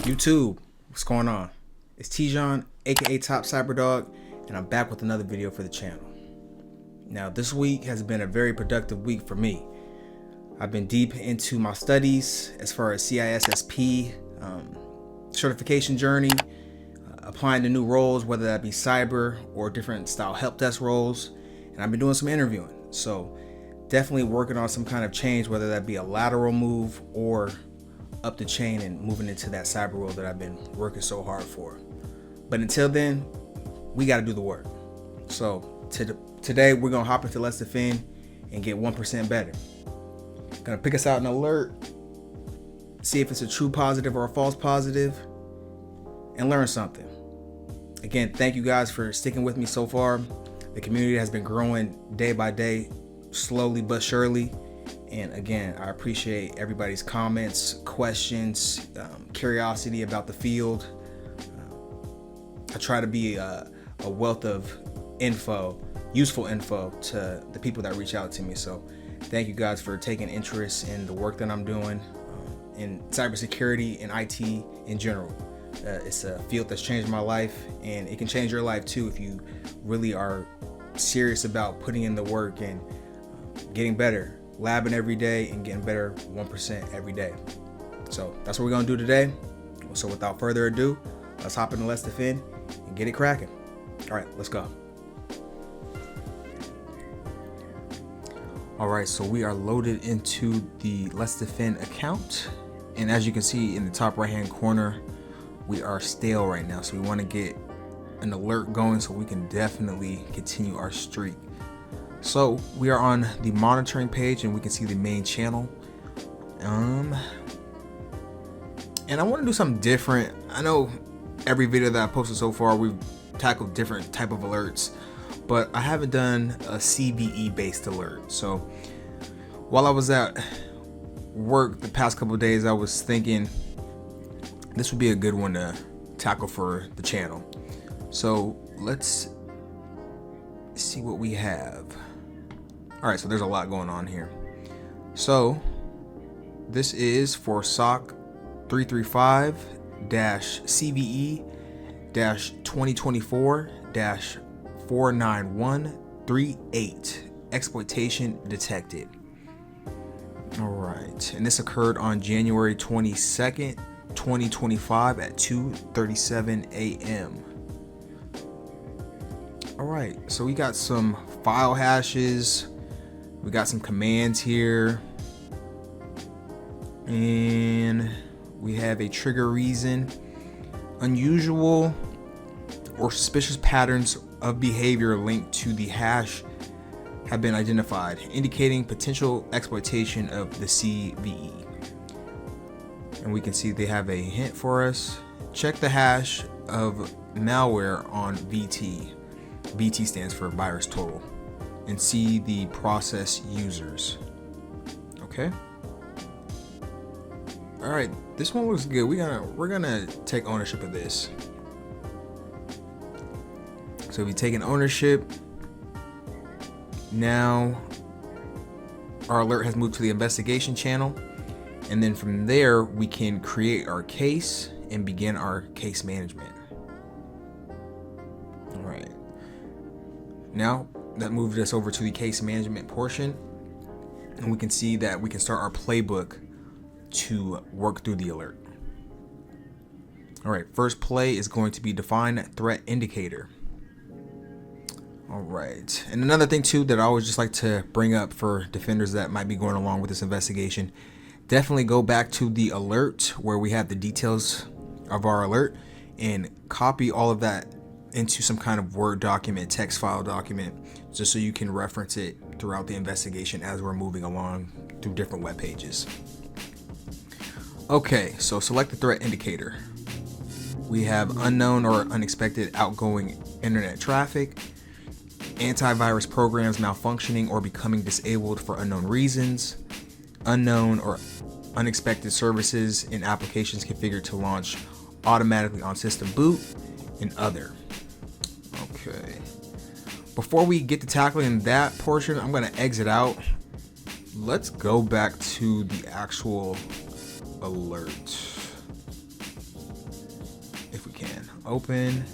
YouTube, what's going on? It's Tijon, aka Top Cyberdog, and I'm back with another video for the channel. Now, this week has been a very productive week for me. I've been deep into my studies as far as CISSP, certification journey, applying to new roles, whether that be cyber or different style help desk roles, and I've been doing some interviewing. So definitely working on some kind of change, whether that be a lateral move or up the chain and moving into that cyber role that I've been working so hard for. But until then, we got to do the work. So today we're going to hop into Let's Defend and get 1% better. Gonna pick us out an alert, see if it's a true positive or a false positive, and learn something. Again, thank you guys for sticking with me so far. The community has been growing day by day, slowly but surely. And again, I appreciate everybody's comments, questions, curiosity about the field. I try to be a wealth of info, useful info to the people that reach out to me. So thank you guys for taking interest in the work that I'm doing in cybersecurity and IT in general. It's a field that's changed my life, and it can change your life too if you really are serious about putting in the work and getting better, labbing every day and getting better 1% every day. So that's what we're gonna do today. So without further ado, let's hop into Let's Defend and get it cracking. All right, let's go. All right, so we are loaded into the Let's Defend account. And as you can see in the top right-hand corner, we are stale right now. So we want to get an alert going so we can definitely continue our streak. So we are on the monitoring page and we can see the main channel. And I want to do something different. I know every video that I posted so far, we've tackled different type of alerts, but I haven't done a CVE based alert. So while I was at work the past couple of days, I was thinking this would be a good one to tackle for the channel. So let's see what we have. All right, so there's a lot going on here. So this is for SOC 335 CVE-2024-49138 Exploitation detected. All right, and this occurred on January 22nd, 2025 at 2:37 a.m. All right, so we got some file hashes, we got some commands here, and we have a trigger reason. Unusual or suspicious patterns of behavior linked to the hash have been identified, indicating potential exploitation of the CVE. And we can see they have a hint for us. Check the hash of malware on VT. VT stands for virus total. And see the process users. Okay. All right, this one looks good. We're gonna take ownership of this. So we've taken ownership. Now our alert has moved to the investigation channel, and then from there we can create our case and begin our case management. All right. Now that moved us over to the case management portion, and we can see that we can start our playbook to work through the alert. All right, first play is going to be define threat indicator. All right, and another thing too that I always just like to bring up for defenders that might be going along with this investigation, definitely go back to the alert where we have the details of our alert and copy all of that into some kind of Word document, text file document, just so you can reference it throughout the investigation as we're moving along through different web pages. Okay, so select the threat indicator. We have unknown or unexpected outgoing internet traffic, antivirus programs malfunctioning or becoming disabled for unknown reasons, unknown or unexpected services and applications configured to launch automatically on system boot, and other. Okay. Before we get to tackling that portion, I'm going to exit out. Let's go back to the actual alert. open.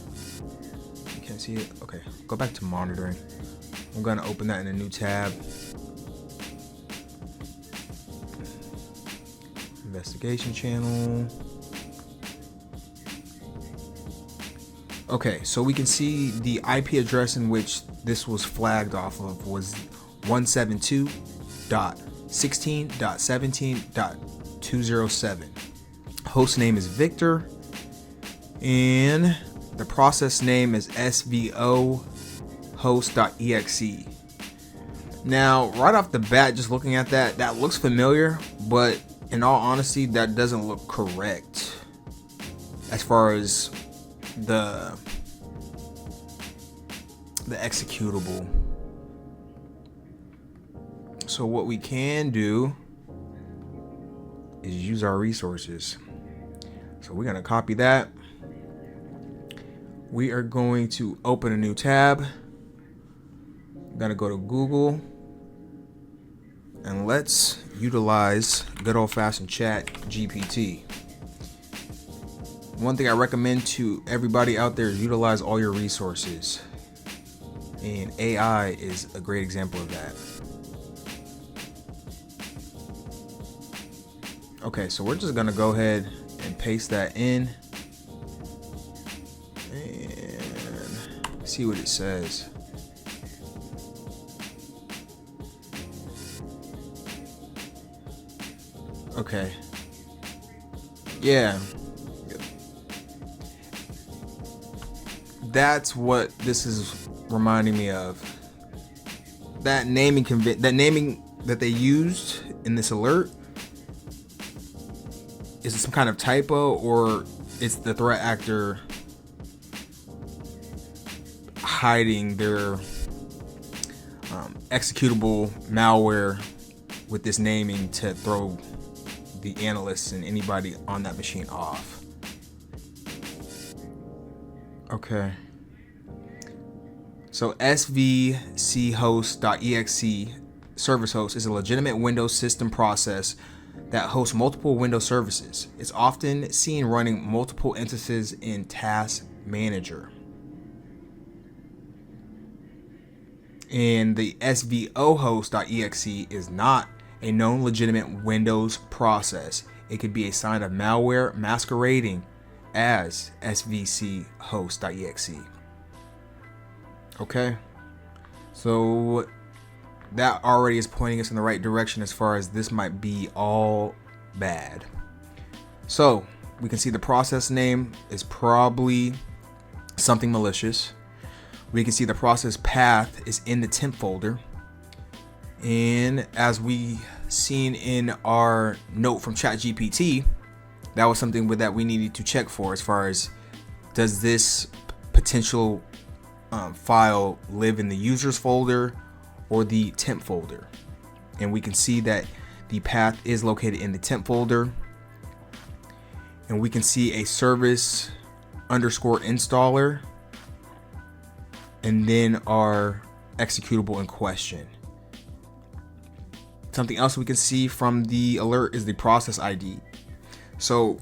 You can't see it. Okay, go back to monitoring. I'm gonna open that in a new tab. Investigation channel. Okay, so we can see the IP address in which this was flagged off of was 172.16.17.207. Host name is Victor, and the process name is SVO host.exe. Now, right off the bat, just looking at that looks familiar, but in all honesty, that doesn't look correct as far as the executable. So what we can do is use our resources. So we're going to copy that. We are going to open a new tab. I'm going to go to Google, and let's utilize good old-fashioned Chat GPT. One thing I recommend to everybody out there is utilize all your resources, and AI is a great example of that. Okay, so we're just gonna go ahead and paste that in and see what it says. Okay. Yeah. That's what this is reminding me of. That naming that they used in this alert, is it some kind of typo, or it's the threat actor hiding their executable malware with this naming to throw the analysts and anybody on that machine off? Okay. So svc host.exe service host is a legitimate Windows system process that hosts multiple Windows services. It's often seen running multiple instances in Task Manager. And the svo host.exe is not a known legitimate Windows process. It could be a sign of malware masquerading as svc host.exe. Okay, so that already is pointing us in the right direction as far as this might be all bad. So we can see the process name is probably something malicious. We can see the process path is in the temp folder. And as we seen in our note from ChatGPT, that was something that we needed to check for as far as, does this potential file live in the users folder or the temp folder? And we can see that the path is located in the temp folder, and we can see a service underscore installer and then our executable in question. Something else we can see from the alert is the process ID. So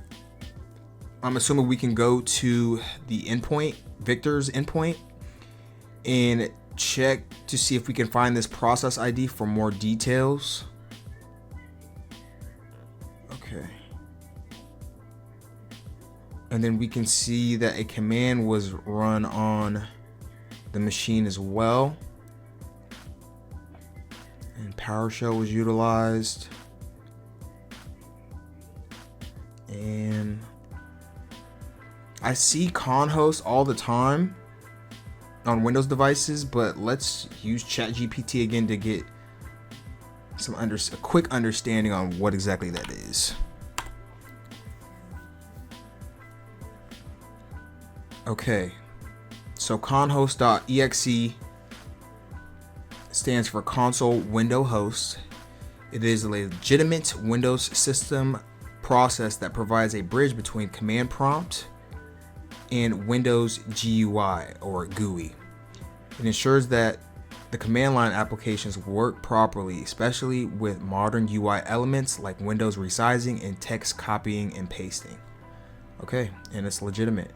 I'm assuming we can go to the endpoint, Victor's endpoint, and check to see if we can find this process ID for more details. Okay. And then we can see that a command was run on the machine as well. And PowerShell was utilized. And I see conhost all the time on Windows devices, but let's use ChatGPT again to get a quick understanding on what exactly that is. Okay, so conhost.exe stands for console window host. It is a legitimate Windows system process that provides a bridge between command prompt and Windows GUI or GUI. It ensures that the command line applications work properly, especially with modern UI elements like Windows resizing and text copying and pasting. Okay, and it's legitimate.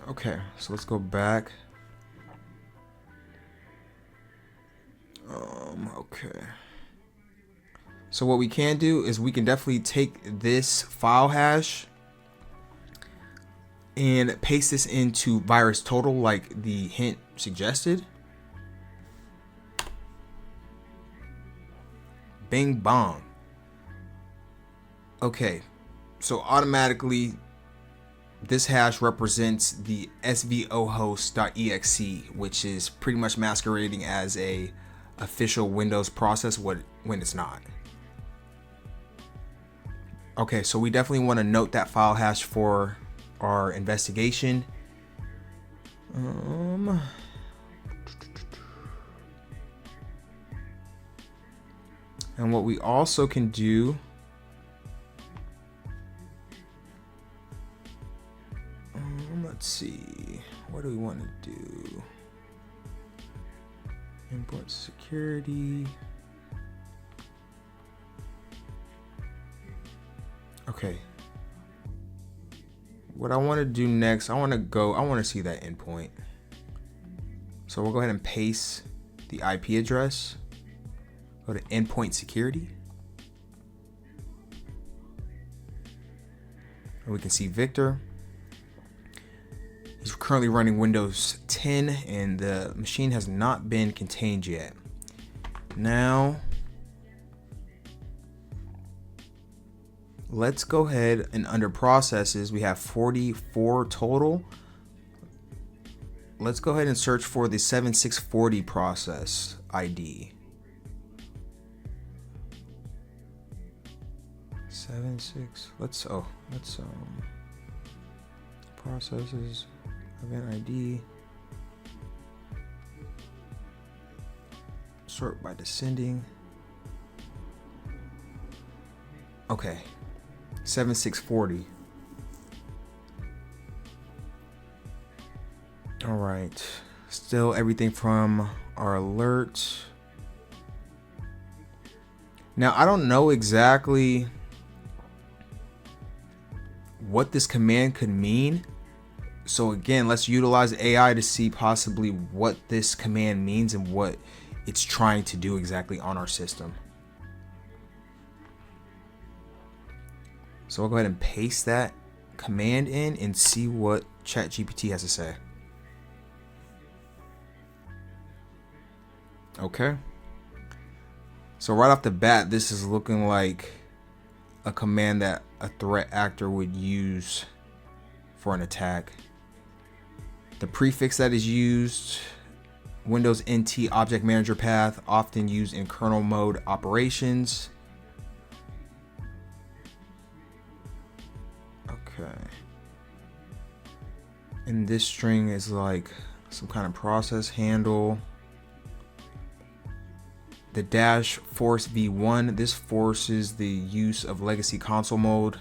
Okay, so let's go back. Okay. So what we can do is we can definitely take this file hash and paste this into VirusTotal like the hint suggested. Bing bong. Okay, so automatically this hash represents the svohost.exe, which is pretty much masquerading as a official Windows process when it's not. Okay, so we definitely want to note that file hash for our investigation. And what we also can do, let's see, what do we want to do? Import security. Okay. What I want to do next, I want to see that endpoint. So we'll go ahead and paste the IP address. Go to endpoint security. And we can see Victor. He's currently running Windows 10 and the machine has not been contained yet. Now, let's go ahead and under processes, we have 44 total. Let's go ahead and search for the 7640 process ID. 76, let's processes, event ID, sort by descending. Okay, 7640. All right, still everything from our alert. Now I don't know exactly what this command could mean. So again, let's utilize AI to see possibly what this command means and what it's trying to do exactly on our system. So I'll go ahead and paste that command in and see what ChatGPT has to say. Okay. So right off the bat, this is looking like a command that a threat actor would use for an attack. The prefix that is used, Windows NT Object Manager path, often used in kernel mode operations. Okay. And this string is like some kind of process handle. The dash force v1, this forces the use of legacy console mode.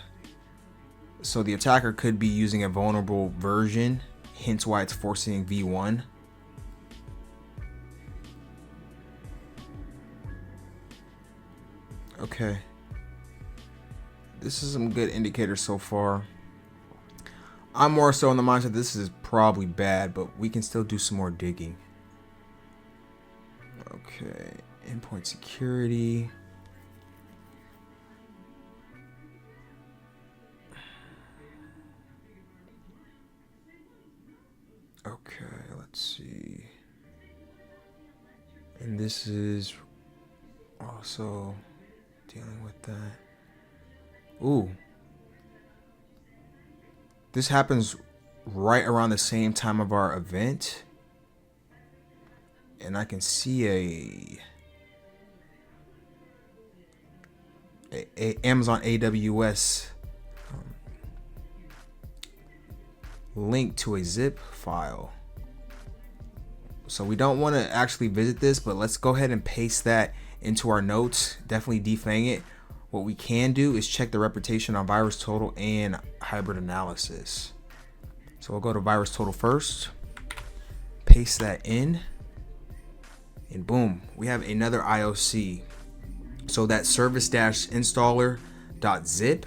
So the attacker could be using a vulnerable version, hence why it's forcing v1. Okay. This is some good indicators so far. I'm more so in the mindset this is probably bad, but we can still do some more digging. Okay. Endpoint security. Okay, let's see. And this is also dealing with that. Ooh. This happens right around the same time of our event. And I can see a Amazon AWS link to a zip file. So we don't want to actually visit this, but let's go ahead and paste that into our notes. Definitely defang it. What we can do is check the reputation on VirusTotal and hybrid analysis. So we'll go to VirusTotal first, paste that in, and boom, we have another IOC. So that service-installer.zip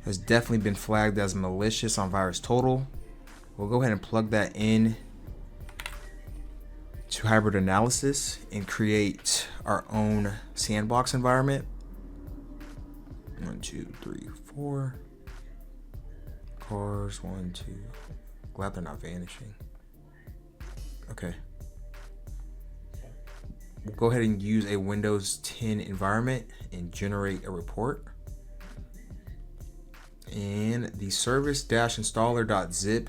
has definitely been flagged as malicious on VirusTotal. We'll go ahead and plug that in to hybrid analysis and create our own sandbox environment. 1, 2, 3, 4 cars. 1, 2. Glad they're not vanishing. Okay. We'll go ahead and use a Windows 10 environment and generate a report. And the service-installer.zip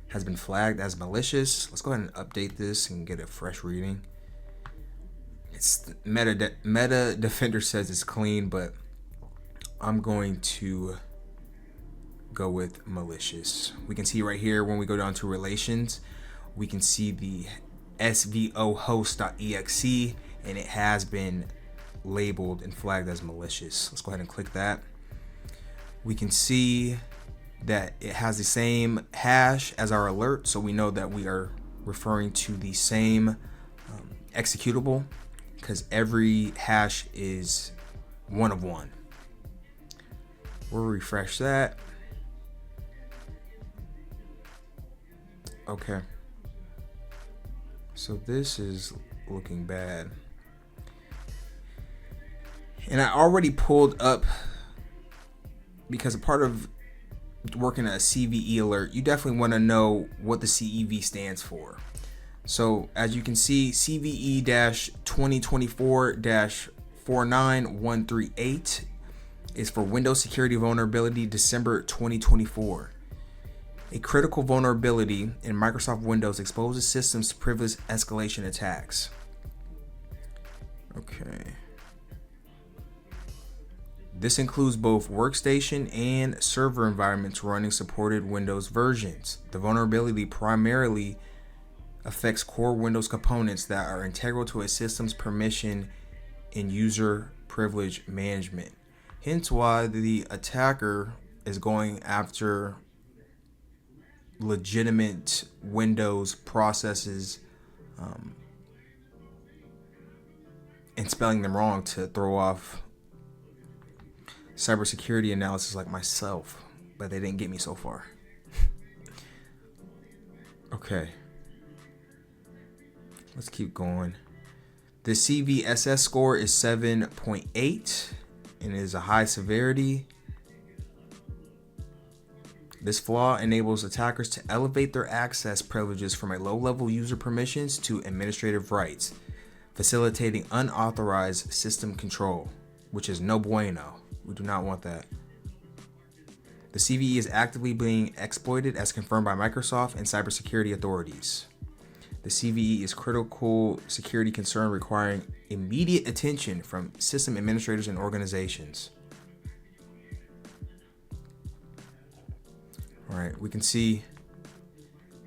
has been flagged as malicious. Let's go ahead and update this and get a fresh reading. It's Meta Defender says it's clean, but I'm going to go with malicious. We can see right here when we go down to relations, we can see the svohost.exe, and it has been labeled and flagged as malicious. Let's go ahead and click that. We can see that it has the same hash as our alert, so we know that we are referring to the same executable, because every hash is 1 of 1. We'll refresh that. Okay. So this is looking bad. And I already pulled up, because a part of working a CVE alert, you definitely want to know what the CEV stands for. So as you can see, CVE-2024-49138 is for Windows Security Vulnerability December 2024. A critical vulnerability in Microsoft Windows exposes systems to privilege escalation attacks. Okay. This includes both workstation and server environments running supported Windows versions. The vulnerability primarily affects core Windows components that are integral to a system's permission and user privilege management. Hence why the attacker is going after legitimate Windows processes and spelling them wrong to throw off cybersecurity analysis like myself, but they didn't get me so far. Okay, let's keep going. The CVSS score is 7.8 and is a high severity. This flaw enables attackers to elevate their access privileges from a low-level user permissions to administrative rights, facilitating unauthorized system control, which is no bueno. We do not want that. The CVE is actively being exploited as confirmed by Microsoft and cybersecurity authorities. The CVE is critical security concern requiring immediate attention from system administrators and organizations. All right, we can see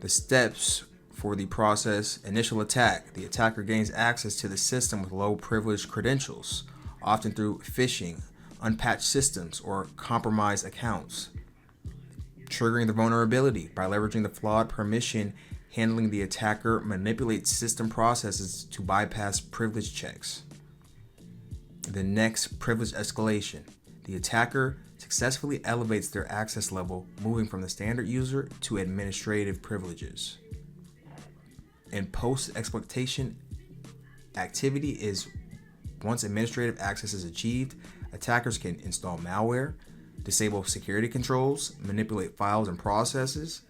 the steps for the process. Initial attack. The attacker gains access to the system with low privileged credentials, often through phishing, unpatched systems, or compromised accounts. Triggering the vulnerability. By leveraging the flawed permission handling, the attacker manipulates system processes to bypass privilege checks. The next, privilege escalation. The attacker successfully elevates their access level, moving from the standard user to administrative privileges. And post-exploitation activity is once administrative access is achieved, attackers can install malware, disable security controls, manipulate files and processes,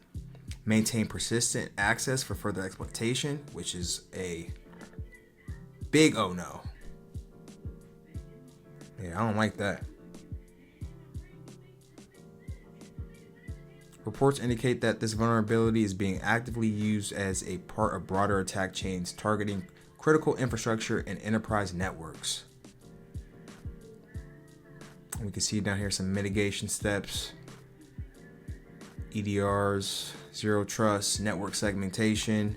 maintain persistent access for further exploitation, which is a big oh no. Yeah, I don't like that. Reports indicate that this vulnerability is being actively used as a part of broader attack chains targeting critical infrastructure and enterprise networks. We can see down here some mitigation steps, EDRs, zero trust, network segmentation,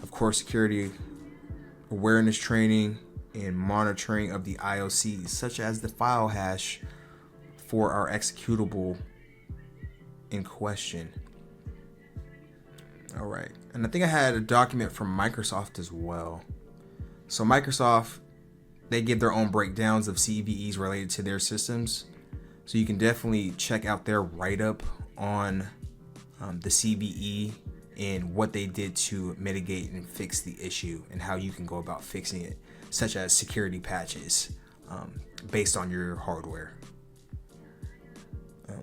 of course, security awareness training and monitoring of the IOCs, such as the file hash for our executable in question. All right, and I think I had a document from Microsoft as well. So Microsoft, they give their own breakdowns of CVEs related to their systems. So you can definitely check out their write-up on the CVE and what they did to mitigate and fix the issue, and how you can go about fixing it, such as security patches based on your hardware.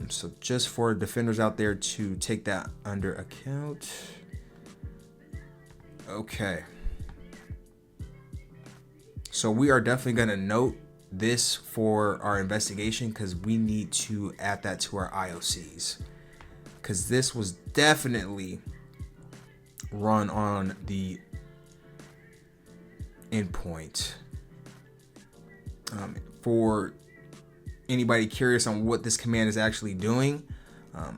So just for defenders out there to take that under account. Okay. So we are definitely going to note this for our investigation, because we need to add that to our IOCs, because this was definitely run on the Endpoint. For anybody curious on what this command is actually doing,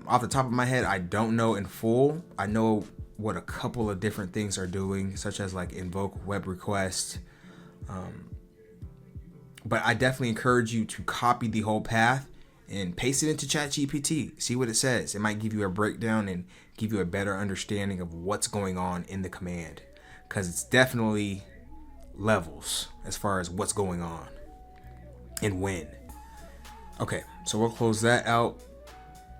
off the top of my head, I don't know in full. I know what a couple of different things are doing, such as like invoke web request. But I definitely encourage you to copy the whole path and paste it into ChatGPT. See what it says. It might give you a breakdown and give you a better understanding of what's going on in the command, because it's definitely levels as far as what's going on and when. Okay, so we'll close that out.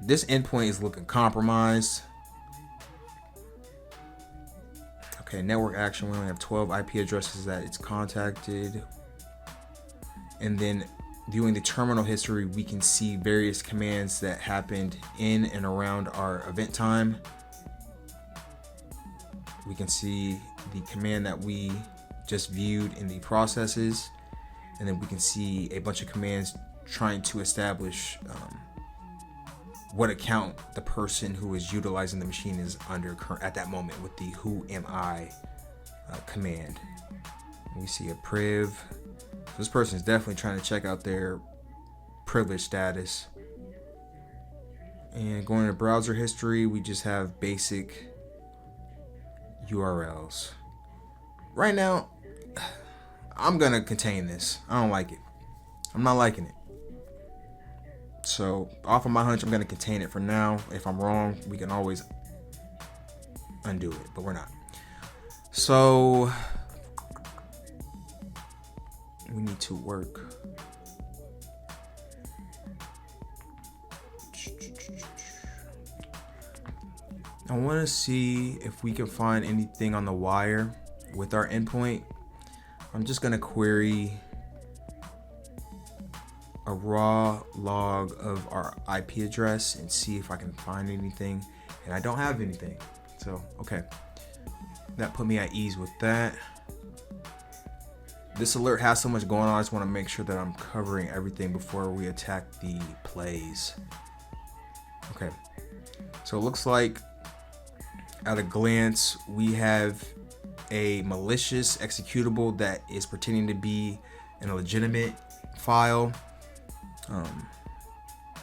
This endpoint is looking compromised. Okay, network action. We only have 12 IP addresses that it's contacted. And then viewing the terminal history, we can see various commands that happened in and around our event time. We can see the command that we just viewed in the processes. And then we can see a bunch of commands trying to establish what account the person who is utilizing the machine is under at that moment with the who am I command. We see a priv. This person is definitely trying to check out their privilege status. And going to browser history, we just have basic URLs. Right now, I'm gonna contain this. I don't like it. I'm not liking it. So off of my hunch, I'm gonna contain it for now. If I'm wrong, we can always undo it, but we're not. So we need to work. I want to see if we can find anything on the wire with our endpoint. I'm just gonna query a raw log of our IP address and see if I can find anything, and I don't have anything. So okay, that put me at ease with that. This alert has so much going on, I just want to make sure that I'm covering everything before we attack the plays. Okay, so it looks like at a glance we have a malicious executable that is pretending to be a legitimate file.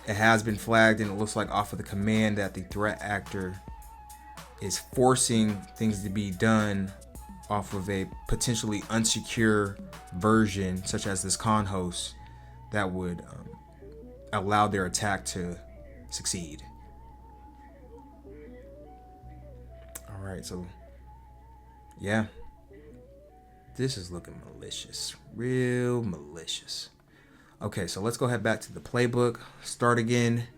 It has been flagged, and it looks like off of the command that the threat actor is forcing things to be done off of a potentially unsecure version, such as this con host, that would allow their attack to succeed. All right, so yeah, this is looking malicious, real malicious. Okay, so let's go ahead back to the playbook, start again.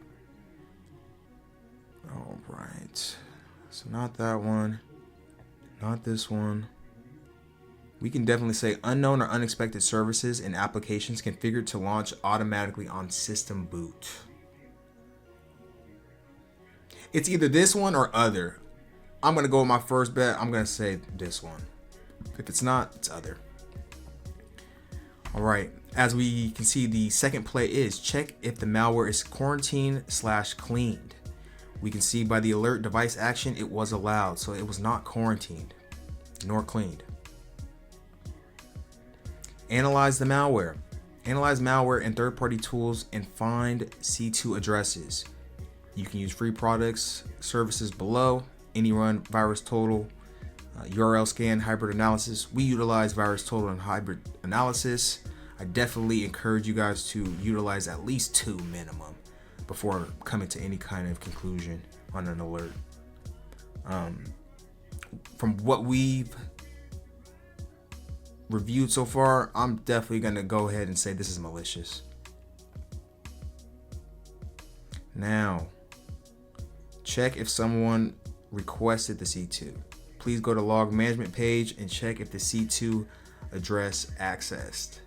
All right, so not that one, not this one. We can definitely say unknown or unexpected services and applications configured to launch automatically on system boot. It's either this one or other. I'm gonna go with my first bet. I'm gonna say this one. If it's not, it's other. All right, as we can see, the second play is check if the malware is quarantined/cleaned. We can see by the alert device action, it was allowed, so it was not quarantined nor cleaned. Analyze the malware. Analyze malware and third-party tools and find C2 addresses. You can use free products, services below, any run, virus total, URL scan, hybrid analysis. We utilize virus total and hybrid analysis. I definitely encourage you guys to utilize at least 2 minimum before coming to any kind of conclusion on an alert. From what we've reviewed so far, I'm definitely gonna go ahead and say this is malicious. Now, check if someone requested the C2. Please go to log management page and check if the C2 address accessed.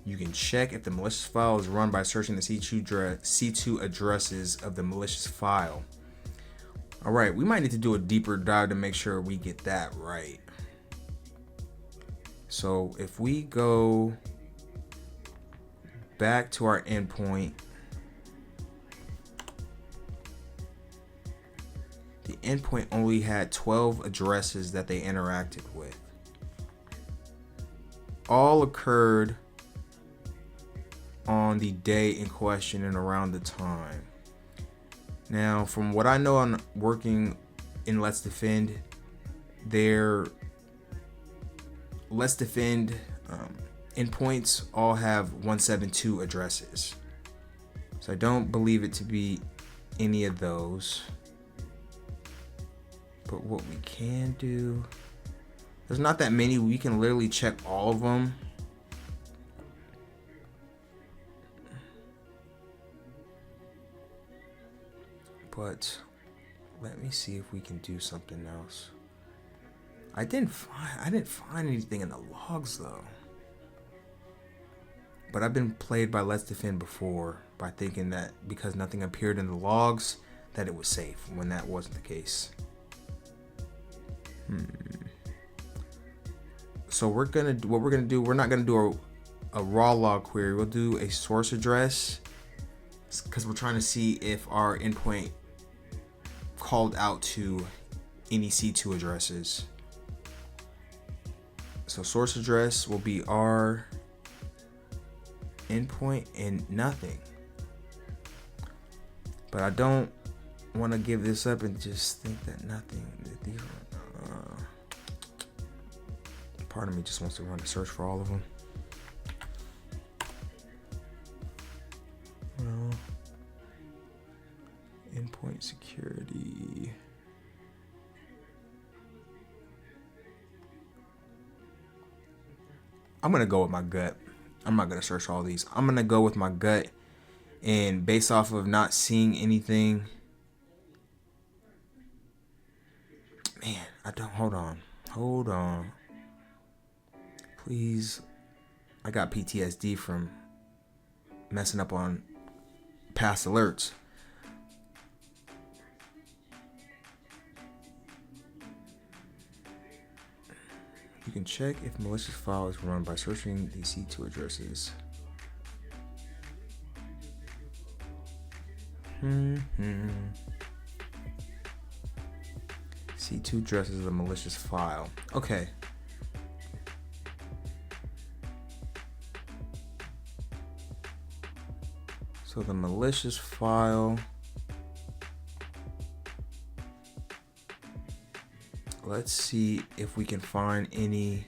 You can check if the malicious file is run by searching the C2 addresses of the malicious file. All right, we might need to do a deeper dive to make sure we get that right. So if we go back to our endpoint, the endpoint only had 12 addresses that they interacted with. All occurred on the day in question and around the time. Now, from what I know on working in LetsDefend, their LetsDefend endpoints all have 172 addresses. So I don't believe it to be any of those. But what we can do, there's not that many. We can literally check all of them. But let me see if we can do something else. I didn't find anything in the logs though. But I've been played by LetsDefend before by thinking that because nothing appeared in the logs that it was safe, when that wasn't the case. So what we're gonna do, we're not gonna do a raw log query. We'll do a source address because we're trying to see if our endpoint called out to any C2 addresses. So source address will be our endpoint and nothing. But I don't want to give this up and just think that nothing. Part of me just wants to run a search for all of them. Well, endpoint security. I'm gonna go with my gut. I'm not gonna search all these. I'm gonna go with my gut, and based off of not seeing anything, man, I don't. Hold on. Please, I got PTSD from messing up on past alerts. You can check if malicious file is run by searching the C2 addresses. C2 addresses of a malicious file. Okay. So the malicious file. Let's see if we can find any.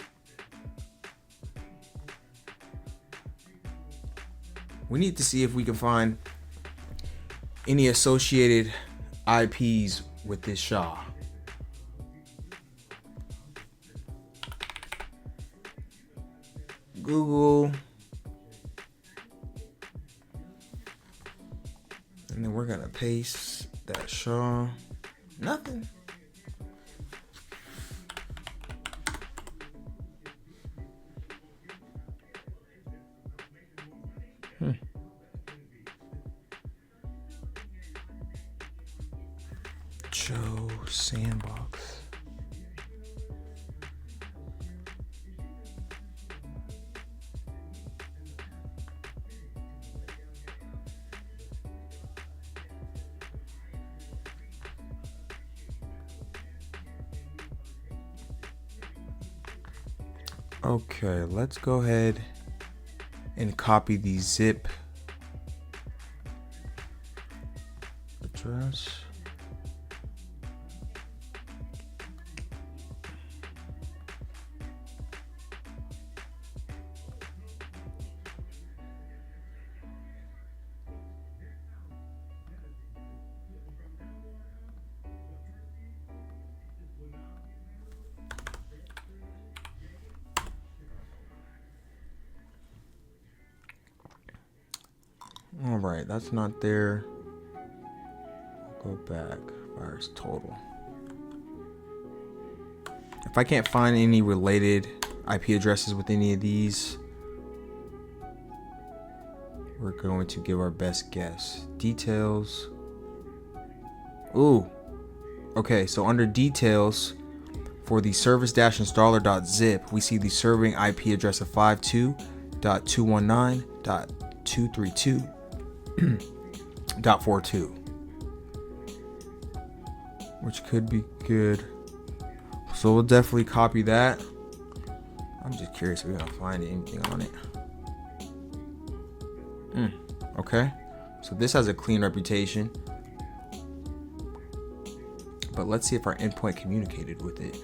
We need to see if we can find any associated IPs with this SHA. Google. And then we're gonna paste that SHA. Nothing. Joe Sandbox. Okay, let's go ahead and copy the zip address. All right, that's not there. Go back. Virus total. If I can't find any related IP addresses with any of these, we're going to give our best guess. Details. Ooh. Okay, so under details, for the service-installer.zip, we see the serving IP address of 52.219.232.42, which could be good. So we'll definitely copy that. I'm just curious if we're gonna find anything on it. Okay, so this has a clean reputation, but let's see if our endpoint communicated with it.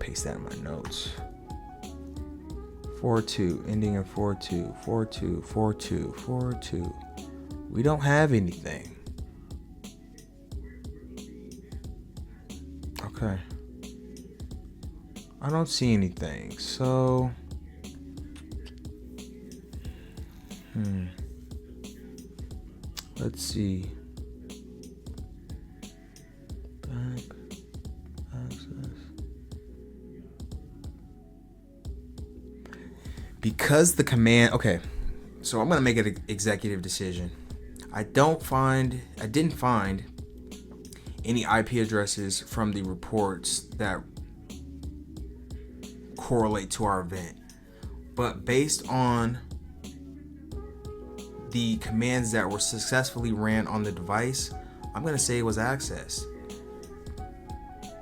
Paste that in my notes. 42, ending in 42, 42, 42, 42. We don't have anything. Okay. I don't see anything, so let's see. Back access. Because the command, okay, so I'm gonna make an executive decision. I didn't find any IP addresses from the reports that correlate to our event, but based on the commands that were successfully ran on the device, I'm gonna say it was accessed.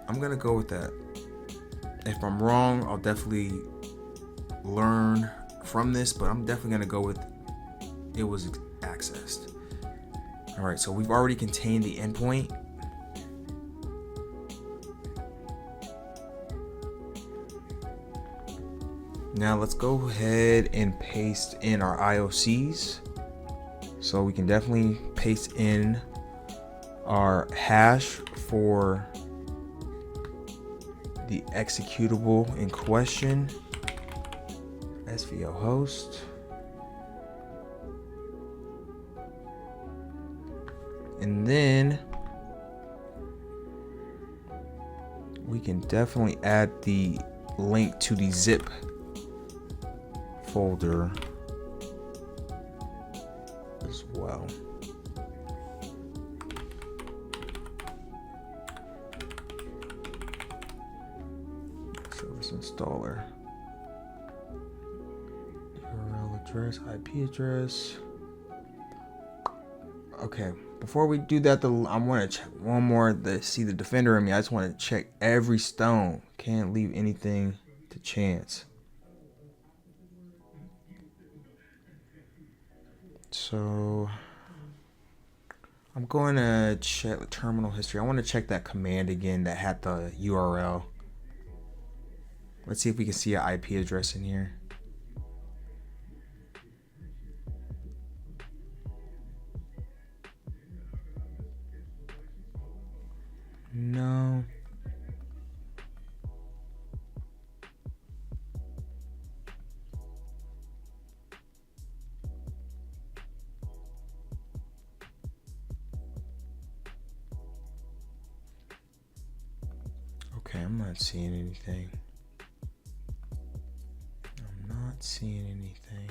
I'm gonna go with that. If I'm wrong, I'll definitely learn from this, but I'm definitely gonna go with it was accessed. All right, so we've already contained the endpoint. Now let's go ahead and paste in our IOCs. So we can definitely paste in our hash for the executable in question, SVO host. And then we can definitely add the link to the zip folder as well. Service installer. URL address, IP address. Okay, before we do that, I want to check one more. See the defender in me. I just want to check every stone. Can't leave anything to chance. So I'm going to check the terminal history. I want to check that command again that had the URL. Let's see if we can see an IP address in here. No. Okay, I'm not seeing anything. I'm not seeing anything.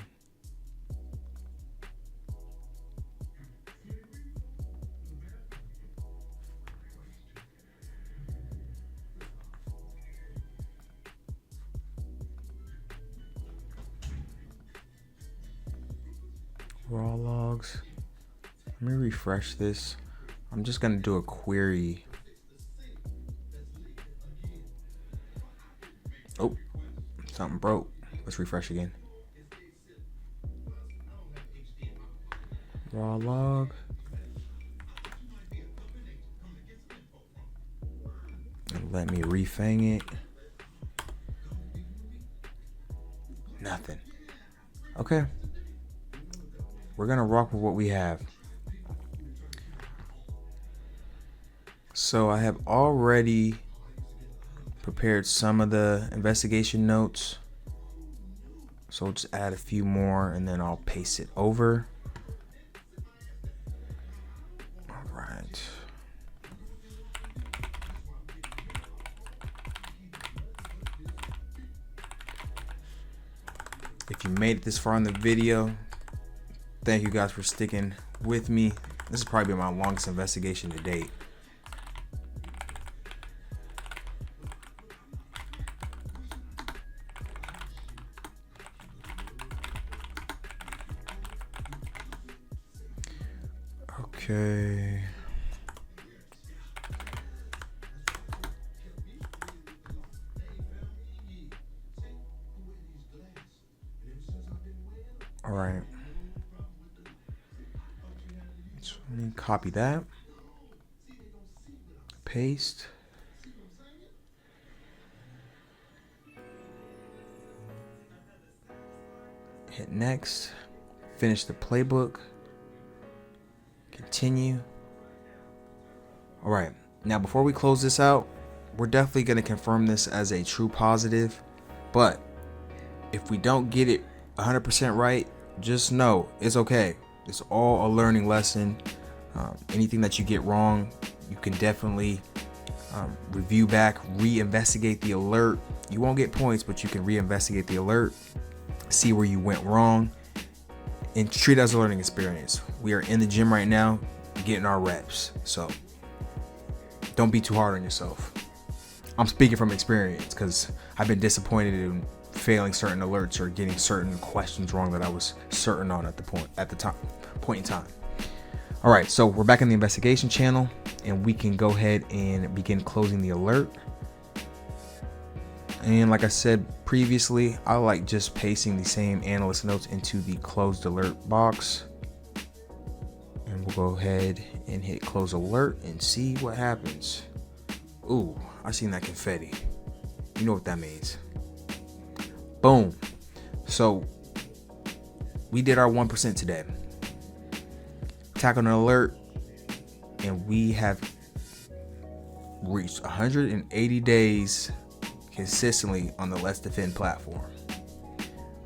Raw logs. Let me refresh this. I'm just gonna do a query. Oh, something broke. Let's refresh again. Raw log. And let me refang it. Nothing. Okay. We're gonna rock with what we have. So I have already prepared some of the investigation notes. So we'll just add a few more and then I'll paste it over. All right. If you made it this far in the video, thank you guys for sticking with me. This has probably been my longest investigation to date. Okay. All right. So let me copy that. Paste. Hit next. Finish the playbook. Continue. All right. Now, before we close this out, we're definitely going to confirm this as a true positive. But if we don't get it 100% right, just know it's okay. It's all a learning lesson. Anything that you get wrong, you can definitely review back, reinvestigate the alert. You won't get points, but you can reinvestigate the alert, see where you went wrong, and treat it as a learning experience. We are in the gym right now, getting our reps. So don't be too hard on yourself. I'm speaking from experience because I've been disappointed in failing certain alerts or getting certain questions wrong that I was certain on at the point in time. All right, so we're back in the investigation channel and we can go ahead and begin closing the alert. And like I said previously, I like just pasting the same analyst notes into the closed alert box. And we'll go ahead and hit close alert and see what happens. Ooh, I seen that confetti. You know what that means. Boom. So we did our 1% today. Tackled an alert and we have reached 180 days consistently on the Let's Defend platform.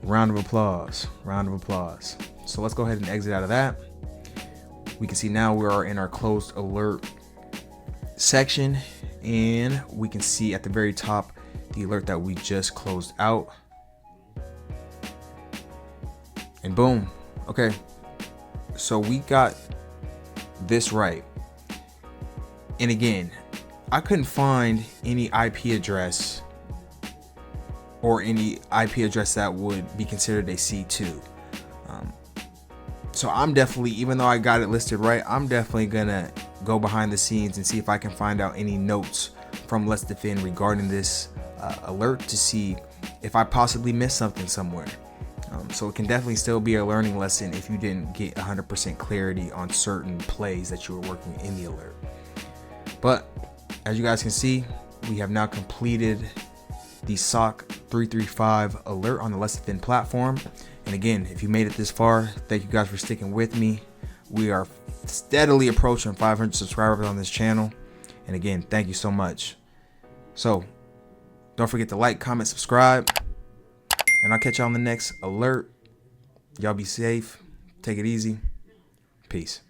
Round of applause. Round of applause. So let's go ahead and exit out of that. We can see now we are in our closed alert section and we can see at the very top the alert that we just closed out. And boom. Okay. So we got this right. And again, I couldn't find any IP address or any IP address that would be considered a C2. So I'm definitely, even though I got it listed right, I'm definitely gonna go behind the scenes and see if I can find out any notes from Let's Defend regarding this alert to see if I possibly missed something somewhere. So it can definitely still be a learning lesson if you didn't get 100% clarity on certain plays that you were working in the alert. But as you guys can see, we have now completed the SOC335 alert on the Let's Defend platform. And again, if you made it this far, thank you guys for sticking with me. We are steadily approaching 500 subscribers on this channel. And again, thank you so much. So don't forget to like, comment, subscribe. And I'll catch you on the next alert. Y'all be safe. Take it easy. Peace.